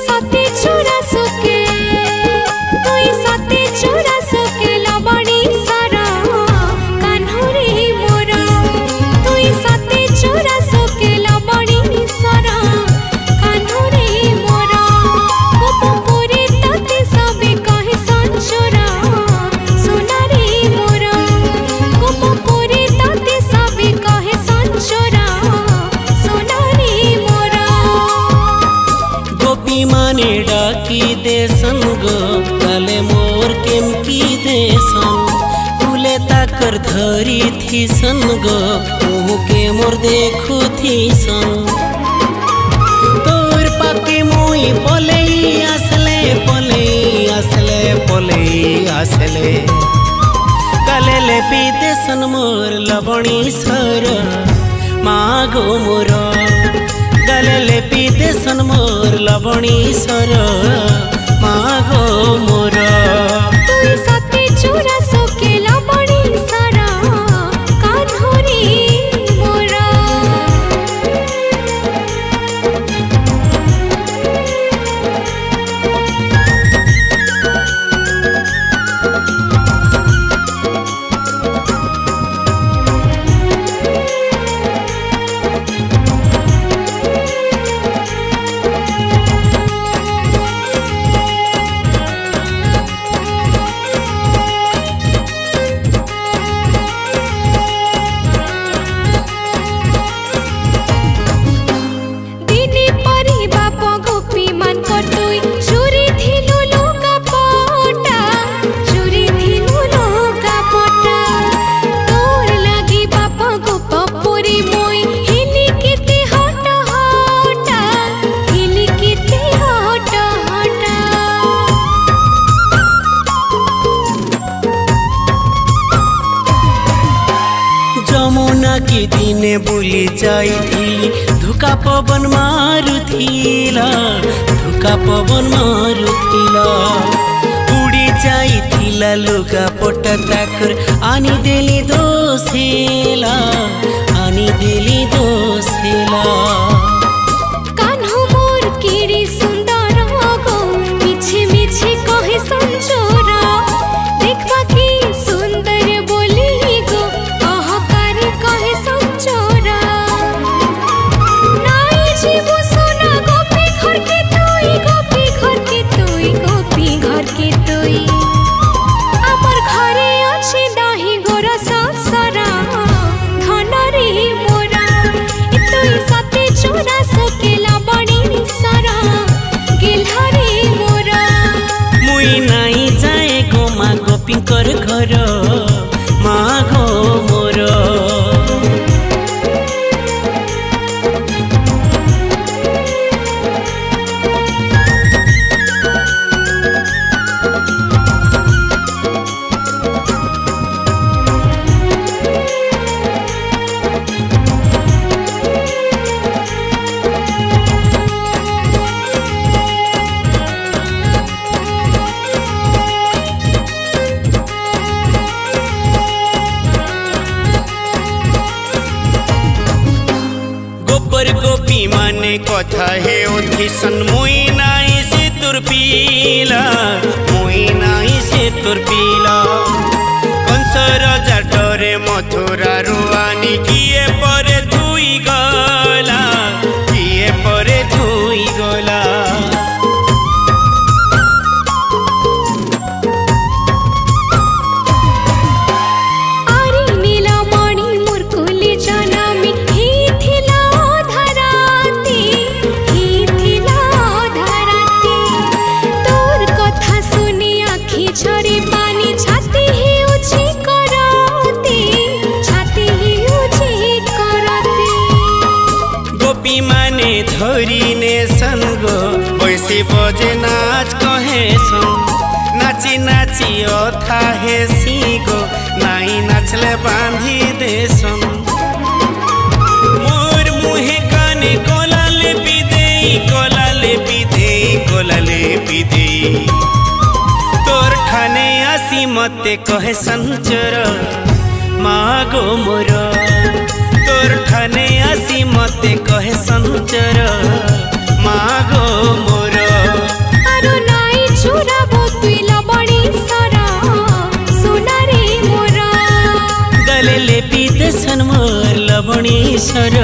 साथे चोरा सोके तुई साथे चोरा सोके लबणी सारा कान्हरे मोरा तुई साथे चोरा सोके लबणी सारा कान्हरे मोरा गोपपुरे ताते सबे कहे संचोरा सोना रे मोरा गोपपुरे ताते सबे कहे संचोरा सोना रे मोरा गोपी माने डाकी देसन गो तले मोर केम की देसन फूले ताकर धरी थी सन गो मुँह के मोर देखू थी सन तोर पाके मुई पले आसले पले आसले पले आसले गले ले पी देसन मोर लबणी सर मागो मोर गले ले पी देसन मोर लबणी सर मागो मोर तुई साथे चोरा सोके लबणी सारा कान्हरे मोरा जमुना की दिने बुली जाइथिली धुका पवन मारुथिला धुका पवन मारुथिला उड़ी जाइथिला लुगा पोटा ताकर आनी देली दोसेला आनी देली दोसेला कान्हो मोर केड़ी सुंदर गो मिछे मिछे कहे संचोरा देखबा की सुंदर बोली गो अहकार कहे संचोरा नाई जीवो सोना गोपी घर के तुई गोपी घर के तुई गोपी घर के तुई आमर घरे अछि दाही गोरा सारा धन रे मोरा तुई साथे चोरा सोके लबणी सारा गेल्हा रे मोरा मुई नाई जाए गो माँ गोपीकर घर मागो मोर गोपी माने कथा हे उथिसन मुई नाई से तुरपीला मुई नाई से तुरपीला कंसर जाटरे मथुरा रुआनी किए परे धुई गला किए परे धुई गला धरी ने संगो वैसे बजे नाच कहे सन नाची नाची अथा हे सीगो नाई नाचले बांधी दे सन मोर मुहे काने कोला ले पीदे कोला ले पीदे कोला ले पीदे तोर ठाने आसी मते कहे संचर मागो मोर तोर ठाने आसी मते कहे संचर मागो मोर। ମଣିଷର